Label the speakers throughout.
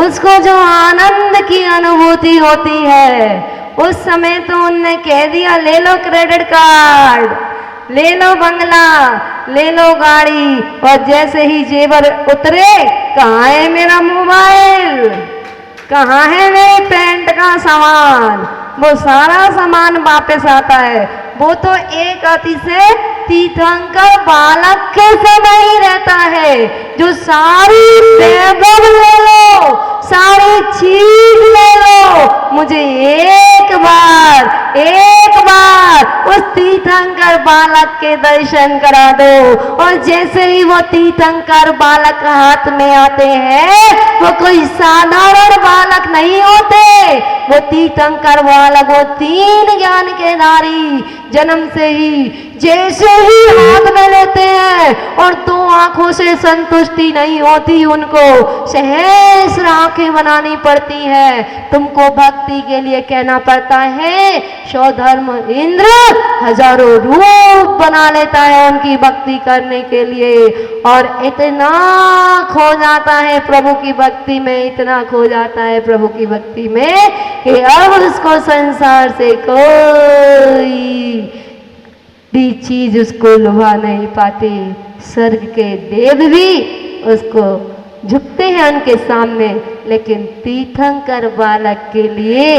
Speaker 1: उसको जो आनंद की अनुभूति होती है, उस समय तो उनने कह दिया ले लो क्रेडिट कार्ड, ले लो बंगला, ले लो गाड़ी, और जैसे ही जेवर उतरे, कहाँ है मेरा मोबाइल, कहाँ है मेरे पैंट का सामान, वो सारा सामान वापस आता है। वो तो एक अति से तीर्थंकर बालक के समय ही रहता है, जो सारी वैभव ले लो, सारी चीज ले लो, मुझे एक बार उस तीर्थंकर बालक के दर्शन करा दो। और जैसे ही वो तीर्थंकर बालक हाथ में आते हैं, वो कोई साधारण बालक नहीं होते, वो तीर्थंकर बालक, वो तीन ज्ञान के धारी, जन्म से ही जैसे ही हाथ में लेते हैं और दो आंखों से संतुष्टि नहीं होती, उनको सहस्र आंखें बनानी पड़ती है। तुमको भक्ति के लिए कहना पड़ता है, सौधर्म इंद्र हजारों रूप बना लेता है उनकी भक्ति करने के लिए। और इतना खो जाता है प्रभु की भक्ति में, इतना खो जाता है प्रभु की भक्ति में, कि अब उसको संसार से कोई भी चीज उसको लुभा नहीं पाती। स्वर्ग के देव भी उसको झुकते हैं उनके सामने, लेकिन तीर्थंकर बालक के लिए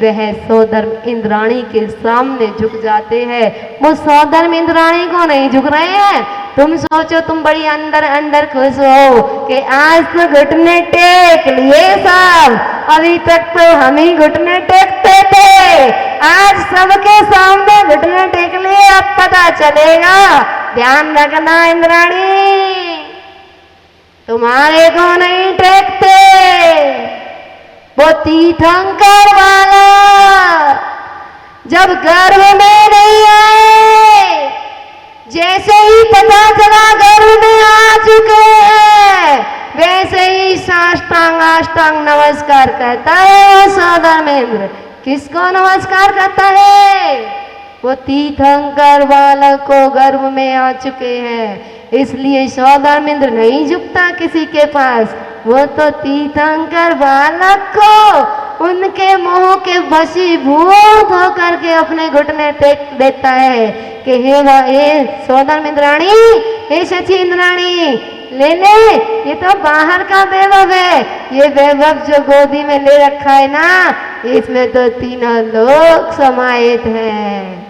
Speaker 1: वह सौधर्म इंद्राणी के सामने झुक जाते हैं। वो सौधर्म इंद्राणी को नहीं झुक रहे हैं। तुम सोचो, तुम बड़ी अंदर अंदर खुश हो कि आज तो घुटने टेक लिए सब, अभी तक तो हम ही घुटने टेकते थे, आज सबके सामने घुटने टेक लिए, अब पता चलेगा। ध्यान रखना इंद्राणी, तुम्हारे को नहीं टेकते, वो तीर्थंकर वाला जब गर्भ में नहीं आए, जैसे ही पता चला गर्भ में आ चुके हैं, वैसे ही साष्टांग नमस्कार करता है सौधर्मेंद्र। किसको नमस्कार करता है? वो तीर्थंकर बालक को गर्भ में आ चुके हैं, इसलिए सौधर्मेंद्र नहीं झुकता किसी के पास, वो तो तीर्थंकर बालक को उनके मोह के वशीभूत होकर के अपने घुटने टेक देता है कि हे सौधर्मेंद्राणी, हे शची इंद्राणी, ले ले, ये तो बाहर का वैभव है, ये वैभव जो गोदी में ले रखा है ना, इसमें तो तीनों लोग समाहित हैं।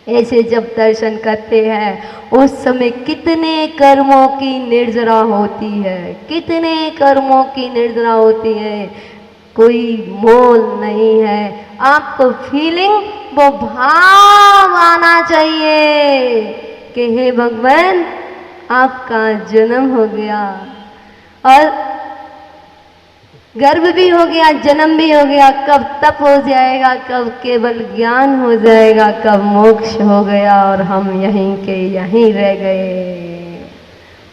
Speaker 1: ऐसे जब दर्शन करते हैं, उस समय कितने कर्मों की निर्जरा होती है, कितने कर्मों की निर्जरा होती है, कोई मोल नहीं है। आपको फीलिंग, वो भाव आना चाहिए कि हे भगवान, आपका जन्म हो गया और गर्भ भी हो गया, जन्म भी हो गया, कब तप हो जाएगा, कब केवल ज्ञान हो जाएगा, कब मोक्ष हो गया और हम यहीं के यहीं रह गए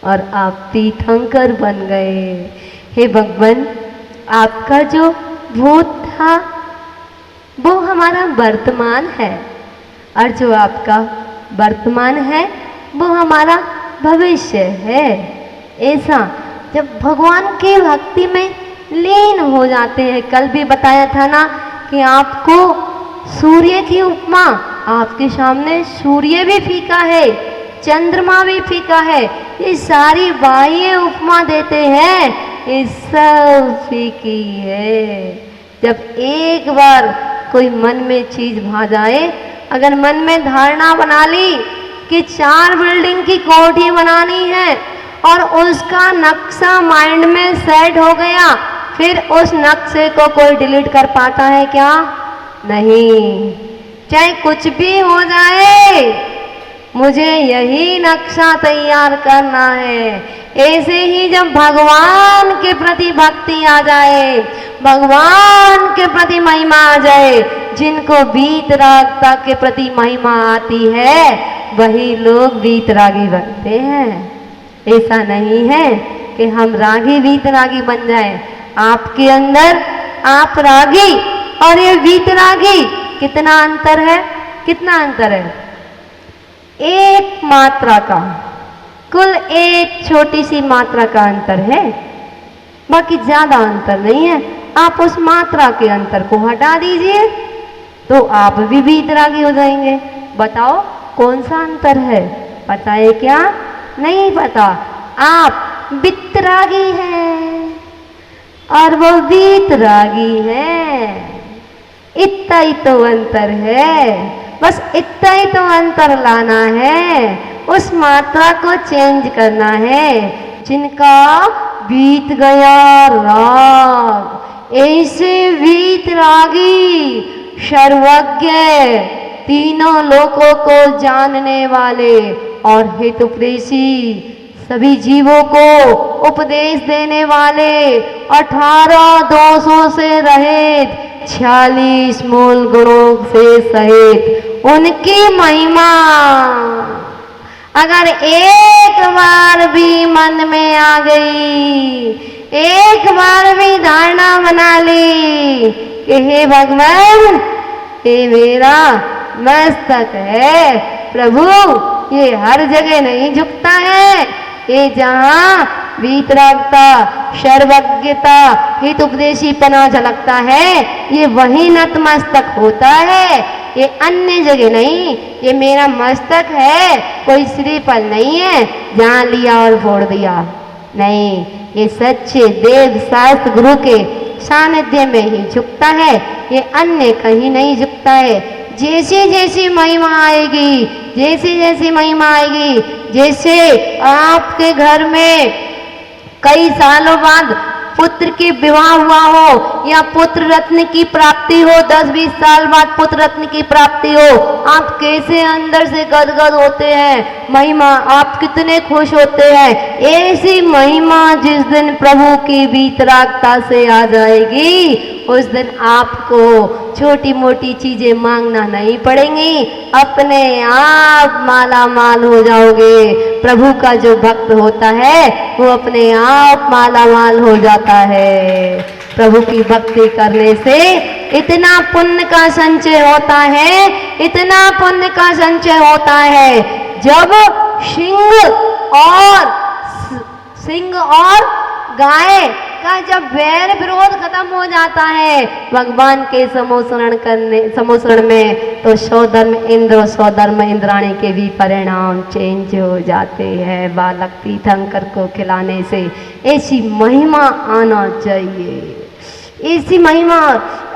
Speaker 1: और आप तीर्थंकर बन गए। हे भगवान, आपका जो भूत था वो हमारा वर्तमान है, और जो आपका वर्तमान है वो हमारा भविष्य है। ऐसा जब भगवान की भक्ति में लीन हो जाते हैं, कल भी बताया था ना कि आपको सूर्य की उपमा, आपके सामने सूर्य भी फीका है, चंद्रमा भी फीका है, ये सारी बाह्य उपमा देते हैं, ये सब फीकी है। जब एक बार कोई मन में चीज भा जाए, अगर मन में धारणा बना ली कि 4 बिल्डिंग की कोठी बनानी है और उसका नक्शा माइंड में सेट हो गया, फिर उस नक्शे को कोई डिलीट कर पाता है क्या? नहीं। चाहे कुछ भी हो जाए, मुझे यही नक्शा तैयार करना है। ऐसे ही जब भगवान के प्रति भक्ति आ जाए, भगवान के प्रति महिमा आ जाए, जिनको वीतरागता के प्रति महिमा आती है, वही लोग वीतरागी बनते हैं। ऐसा नहीं है कि हम रागी वीतरागी बन जाए। आपके अंदर आप रागी और ये वीतरागी, कितना अंतर है, कितना अंतर है? एक मात्रा का, कुल एक छोटी सी मात्रा का अंतर है। बाकी ज्यादा अंतर नहीं है। आप उस मात्रा के अंतर को हटा दीजिए तो आप भी वीतरागी हो जाएंगे। बताओ कौन सा अंतर है? पता है क्या? नहीं पता। आप वितरागी हैं और वो वीतरागी है। इतना ही तो अंतर है, बस इतना ही तो अंतर लाना है, उस मात्रा को चेंज करना है। जिनका बीत गया राग, ऐसे वीतरागी सर्वज्ञ, तीनों लोकों को जानने वाले और हितोपदेशी, सभी जीवों को उपदेश देने वाले, 18 दोषों से रहित, 46 मूल गुणों से सहित, उनकी महिमा अगर एक बार भी मन में आ गई, एक बार भी धारणा बना ली कि हे भगवान, ये मेरा मस्तक है, प्रभु ये हर जगह नहीं झुकता है, ये जहाँ वीतरागता, सर्वज्ञता, हित उपदेशीपना झलकता है, ये वही नतमस्तक होता है, ये अन्य जगह नहीं। ये मेरा मस्तक है, कोई श्रीफल नहीं है जहाँ लिया और फोड़ दिया, नहीं। ये सच्चे देव शास्त्र गुरु के सानिध्य में ही झुकता है, ये अन्य कहीं नहीं झुकता है। जैसी जैसी महिमा आएगी, जैसी जैसी महिमा आएगी, जैसे आपके घर में कई सालों बाद पुत्र की विवाह हुआ हो या पुत्र रत्न की प्राप्ति हो, 10-20 साल बाद पुत्र रत्न की प्राप्ति हो, आप कैसे अंदर से गदगद होते हैं, महिमा आप कितने खुश होते हैं। ऐसी महिमा जिस दिन प्रभु की वीतरागता से आ जाएगी, उस दिन आपको छोटी मोटी चीजें मांगना नहीं पड़ेंगी, अपने आप माला माल हो जाओगे। प्रभु का जो भक्त होता है वो अपने आप माला माल हो जाता है। प्रभु की भक्ति करने से इतना पुण्य का संचय होता है, इतना पुण्य का संचय होता है। जब सिंह और गाय का जब वैर विरोध खत्म हो जाता है भगवान के समोसरण में, तो सौधर्म इंद्र और सौधर्म इंद्राणी के भी परिणाम चेंज हो जाते हैं बालक तीर्थंकर को खिलाने से। ऐसी महिमा आना चाहिए, ऐसी महिमा,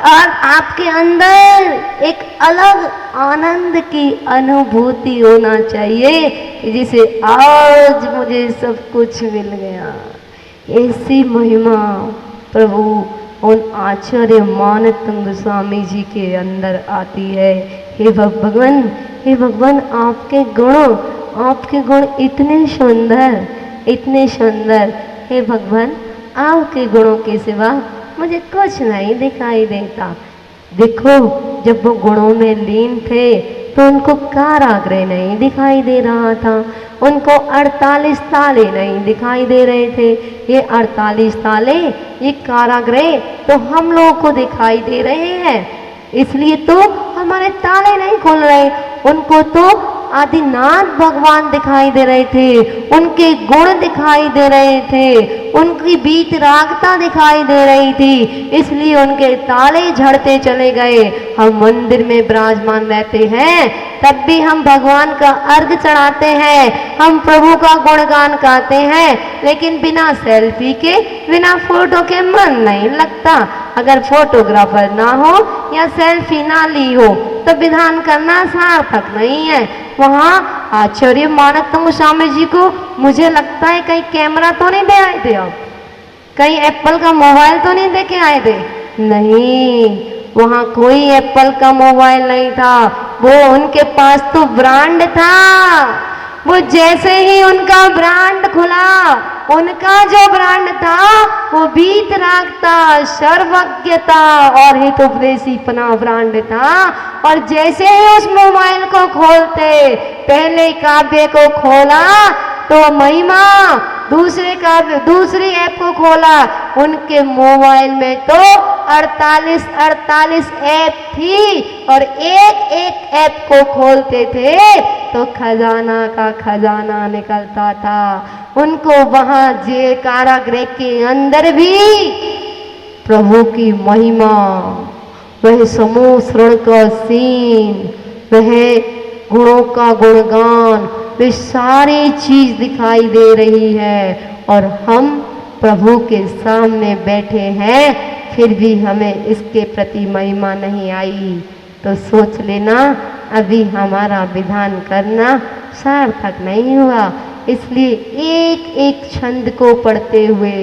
Speaker 1: और आपके अंदर एक अलग आनंद की अनुभूति होना चाहिए जिसे आज मुझे सब कुछ मिल गया। ऐसी महिमा प्रभु उन आचार्य मानतंग स्वामी जी के अंदर आती है। हे भगवान, हे भगवान, आपके गुण इतने सुंदर, इतने सुंदर। हे भगवान, आपके गुणों के सिवा मुझे कुछ नहीं दिखाई देता। देखो, जब वो गुणों में लीन थे तो उनको कारागृह नहीं दिखाई दे रहा था, उनको 48 ताले नहीं दिखाई दे रहे थे। ये 48 ताले, ये कारागृह तो हम लोगों को दिखाई दे रहे हैं, इसलिए तो हमारे ताले नहीं खुल रहे। उनको तो आदिनाथ भगवान दिखाई दे रहे थे, उनके गुण दिखाई दे रहे थे, उनकी वीतरागता दिखाई दे रही थी, इसलिए उनके ताले झड़ते चले गए। हम मंदिर में विराजमान रहते हैं तब भी हम भगवान का अर्घ चढ़ाते हैं, हम प्रभु का गुणगान गाते हैं, लेकिन बिना सेल्फी के, बिना फोटो के मन नहीं लगता। अगर फोटोग्राफर ना हो या सेल्फी ना ली हो तो विधान करना सार्थक नहीं है। वहाँ आचार्य मानतंग स्वामी जी को मुझे लगता है कहीं कैमरा तो नहीं दे आए थे आप, कहीं एप्पल का मोबाइल तो नहीं दे के आए थे? नहीं, वहाँ कोई एप्पल का मोबाइल नहीं था, वो उनके पास तो ब्रांड था। वो जैसे ही उनका ब्रांड खुला, उनका जो ब्रांड था वो वीतरागता, सर्वज्ञता और हितोपदेशीपना ब्रांड था। और जैसे ही उस मोबाइल को खोलते, पहले काव्य को खोला तो महिमा, दूसरी ऐप को खोला, उनके मोबाइल में तो 48 ऐप थी और एक एक ऐप को खोलते थे तो खजाना का खजाना निकलता था। उनको वहां जे कारागृह के अंदर भी प्रभु की महिमा, वह समूह श्रण का सीन, वह गुणों का गुणगान, वे सारी चीज दिखाई दे रही है और हम प्रभु के सामने बैठे हैं, फिर भी हमें इसके प्रति महिमा नहीं आई। तो सोच लेना अभी हमारा विधान करना सार्थक नहीं हुआ। इसलिए एक एक छंद को पढ़ते हुए,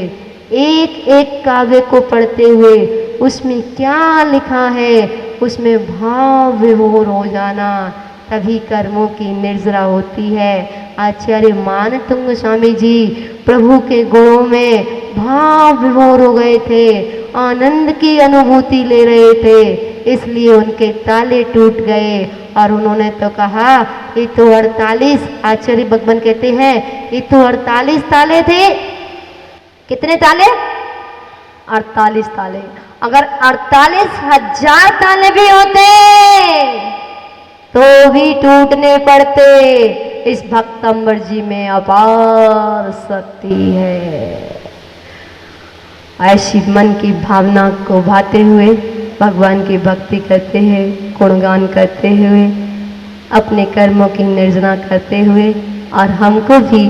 Speaker 1: एक एक काव्य को पढ़ते हुए उसमें क्या लिखा है उसमें भाव विभोर हो जाना, तभी कर्मों की निर्जरा होती है। आचार्य मानतुंग स्वामी जी प्रभु के गुणों में भाव विभोर हो गए थे, आनंद की अनुभूति ले रहे थे, इसलिए उनके ताले टूट गए और उन्होंने तो कहा ये तो 48, आचार्य भगवान कहते हैं ये तो 48 ताले थे। कितने ताले? 48 ताले। अगर 48,000 ताले भी होते तो भी टूटने पड़ते। इस भक्तंबर जी में अपार शक्ति है। ऐसी मन की भावना को भाते हुए भगवान की भक्ति करते हुए, गुणगान करते हुए, अपने कर्मों की निर्जना करते हुए, और हमको भी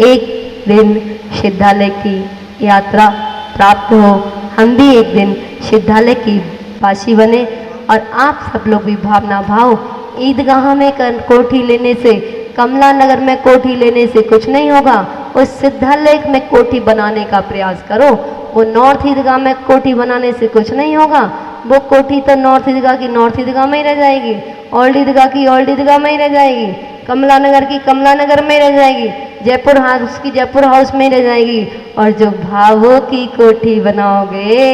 Speaker 1: एक दिन सिद्धालय की यात्रा प्राप्त हो, हम भी एक दिन सिद्धालय की वासी बने। और आप सब लोग भी भावना भाव, ईदगाह में कोठी लेने से, कमला नगर में कोठी लेने से कुछ नहीं होगा, उस सिद्धालय में कोठी बनाने का प्रयास करो। वो नॉर्थ ईदगाह में कोठी बनाने से कुछ नहीं होगा, वो कोठी तो नॉर्थ ईदगाह की नॉर्थ ईदगाह में ही रह जाएगी, ओल्ड ईदगाह की ओल्ड ईदगाह में ही रह जाएगी, कमला नगर की कमला नगर में रह जाएगी, जयपुर हाउस की जयपुर हाउस में रह जाएगी। और जो भावों की कोठी बनाओगे,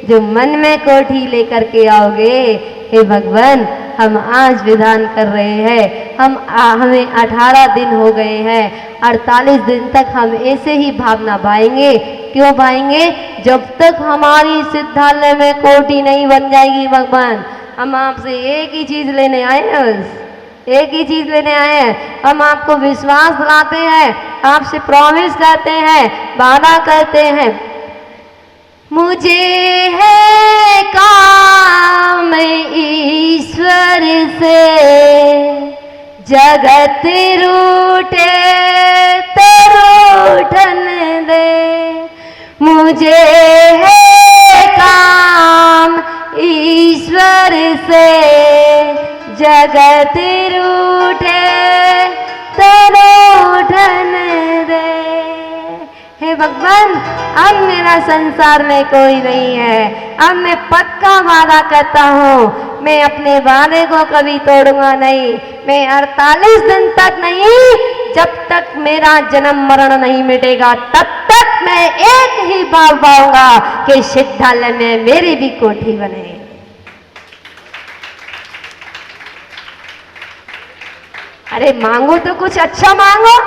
Speaker 1: जो मन में कोठी लेकर के आओगे, हे भगवान हम आज विधान कर रहे हैं, हमें 18 दिन हो गए हैं, 48 दिन तक हम ऐसे ही भावना भाएंगे। क्यों भाएंगे? जब तक हमारी सिद्धालय में कोठी नहीं बन जाएगी। भगवान हम आपसे एक ही चीज लेने आए हैं, बस एक ही चीज लेने आए हैं। हम आपको विश्वास दिलाते हैं, आपसे प्रॉमिस करते हैं, वादा करते हैं, मुझे है काम ईश्वर से, जगत रूठे तो रूठन दे। मुझे है काम ईश्वर से, जगत रूठे तो रूठन दे। हे भगवान अब मेरा संसार में कोई नहीं है, अब मैं पक्का वादा करता हूँ, मैं अपने वादे को कभी तोड़ूंगा नहीं। मैं 48 दिन तक नहीं, जब तक मेरा जन्म मरण नहीं मिटेगा तब तक मैं एक ही भाव पाऊंगा कि सिद्धालय में मेरी भी कोठी बने। अरे मांगो तो कुछ अच्छा मांगो,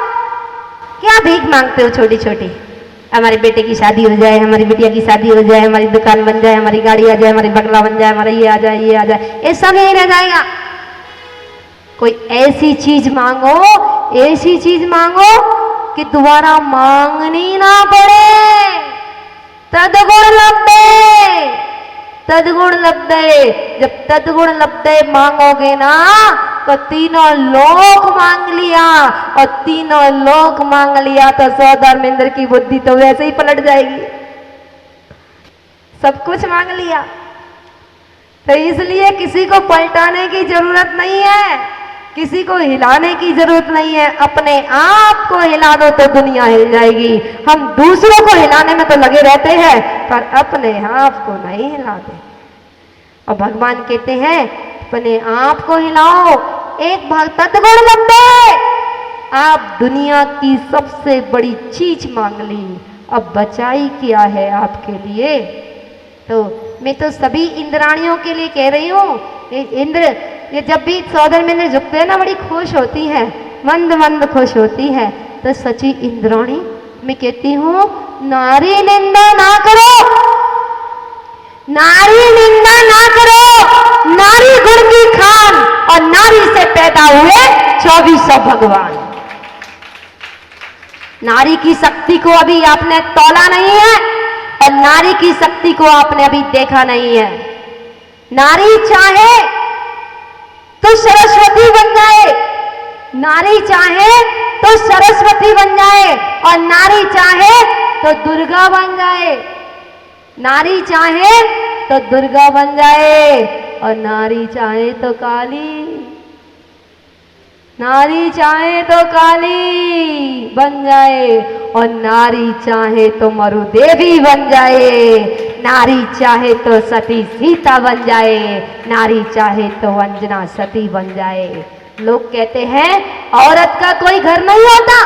Speaker 1: क्या भीख मांगते हो छोटी छोटी? हमारे बेटे की शादी हो जाए, हमारी बिटिया की शादी हो जाए, हमारी दुकान बन जाए, हमारी गाड़ी आ जाए, हमारी बंगला बन जाए, हमारा ये आ जाए, ये आ जाए, ये सब यही रह जाएगा। कोई ऐसी चीज मांगो, ऐसी चीज मांगो कि दोबारा मांगनी ना पड़े। तदगुण लब्धे, तदगुण लब्धे। जब तदगुण लब्धे मांगोगे ना तो तीनों लोक मांग लिया, और तीनों लोक मांग लिया तो सौधर्मेंद्र की बुद्धि तो वैसे ही पलट जाएगी। सब कुछ मांग लिया तो इसलिए किसी को पलटाने की जरूरत नहीं है, किसी को हिलाने की जरूरत नहीं है। अपने आप को हिला दो तो दुनिया हिल जाएगी। हम दूसरों को हिलाने में तो लगे रहते हैं पर अपने आप को नहीं हिलाते। और भगवान कहते हैं अपने आप को हिलाओ। एक भाग तत्गुण लब्धे, आप दुनिया की सबसे बड़ी चीज मांग ली, अब बचाई क्या है आपके लिए? तो मैं तो सभी इंद्राणियों के लिए कह रही हूँ, इंद्र ये जब भी सौधर्मेंद्र झुकते हैं ना बड़ी खुश होती है, मंद मंद खुश होती है। तो सची इंद्राणी मैं कहती हूँ नारी निंदा ना करो, नारी निंदा ना करो, नारी गुण की खान, और नारी से पैदा हुए 2400 भगवान। नारी की शक्ति को अभी आपने तौला नहीं है, और नारी की शक्ति को आपने अभी देखा नहीं है। नारी चाहे तो सरस्वती बन जाए, नारी चाहे तो सरस्वती बन जाए, और नारी चाहे तो दुर्गा बन जाए। नारी चाहे तो दुर्गा बन जाए, और नारी चाहे तो काली, नारी चाहे तो काली बन जाए, और नारी चाहे तो मरुदेवी बन जाए, नारी चाहे तो सती सीता बन जाए, नारी चाहे तो अंजना सती बन जाए। लोग कहते हैं औरत का कोई घर नहीं होता,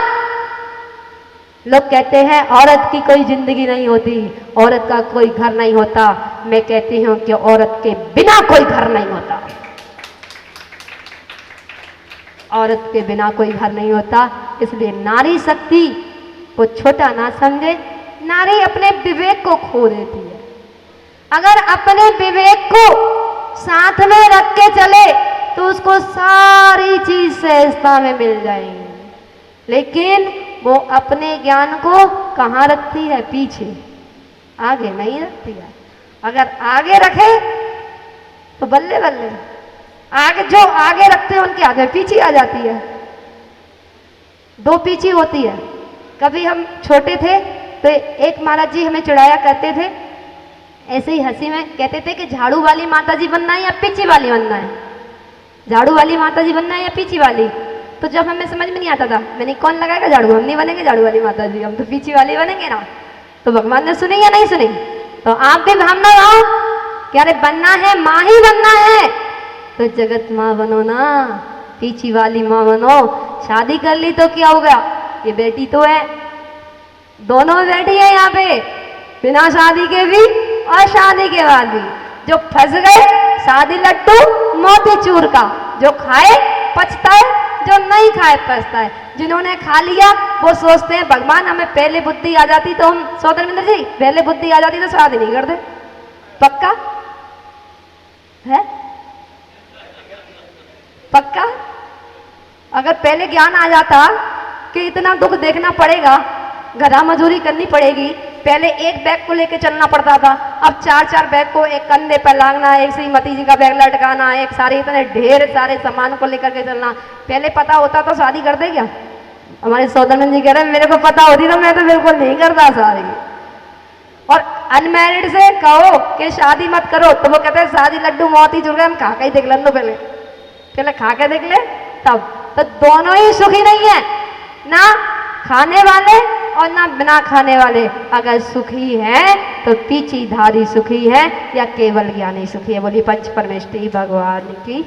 Speaker 1: लोग कहते हैं औरत की कोई जिंदगी नहीं होती, औरत का कोई घर नहीं होता। मैं कहती हूं कि औरत के बिना कोई घर नहीं होता, औरत के बिना कोई घर नहीं होता। इसलिए नारी शक्ति को छोटा ना समझे। नारी अपने विवेक को खो देती है। अगर अपने विवेक को साथ में रख के चले तो उसको सारी चीज सहजता में मिल जाएगी, लेकिन वो अपने ज्ञान को कहाँ रखती है? पीछे, आगे नहीं रखती है। अगर आगे रखे तो बल्ले बल्ले, आगे जो आगे रखते हैं उनके आगे पीछे आ जाती है। दो पीछे होती है। कभी हम छोटे थे तो एक महाराज जी हमें चिढ़ाया करते थे, ऐसे ही हंसी में कहते थे कि झाड़ू वाली माता जी बनना है या पीछे वाली बनना है, झाड़ू वाली माता जी बनना है या पीछे वाली। तो जब हमें समझ में नहीं आता था, मैंने कौन लगाएगा झाड़ू, हम नहीं बनेंगे झाड़ू वाली माता जी, हम तो पीछे वाली बनेंगे ना। तो भगवान ने सुनी या नहीं सुनी? तो आप भी भावना आओ कि अरे बनना है, माँ ही बनना है तो जगत माँ बनो ना, पीछे वाली माँ बनो। शादी कर ली तो क्या हो गया? ये बेटी तो है, दोनों बेटी है यहाँ पे, बिना शादी के भी और शादी के बाद भी। जो फंस गए शादी लड्डू मोती चूर का, जो खाए पछताए, जो नहीं खाए पछताए। जिन्होंने खा लिया वो सोचते हैं भगवान हमें पहले बुद्धि आ जाती तो हम, सौधर्मेंद्र जी पहले बुद्धि आ जाती तो शादी नहीं करते। पक्का है? पक्का? अगर पहले ज्ञान आ जाता कि इतना दुख देखना पड़ेगा, घरा मजदूरी करनी पड़ेगी, पहले एक बैग को लेके चलना पड़ता था, अब 4-4 बैग को एक कंधे पर लांगना, एक श्रीमती जी का बैग लटकाना, एक सारे इतने ढेर सारे सामान को लेकर के चलना। पहले पता होता तो शादी कर दे क्या? हमारे सौदानंद जी कह रहे हैं मेरे को पता होती तो मैं तो बिल्कुल नहीं करता शादी। और अनमैरिड से कहो कि शादी मत करो तो वो कहते हैं शादी लड्डू मोती चूर, हम खा के ही देख लें दो, पहले खा के देख ले तब। तो दोनों ही सुखी नहीं है, ना खाने वाले और ना बिना खाने वाले। अगर सुखी है तो पीछे धारी सुखी है या केवल ज्ञानी सुखी है। बोली पंच परमेष्ठी भगवान की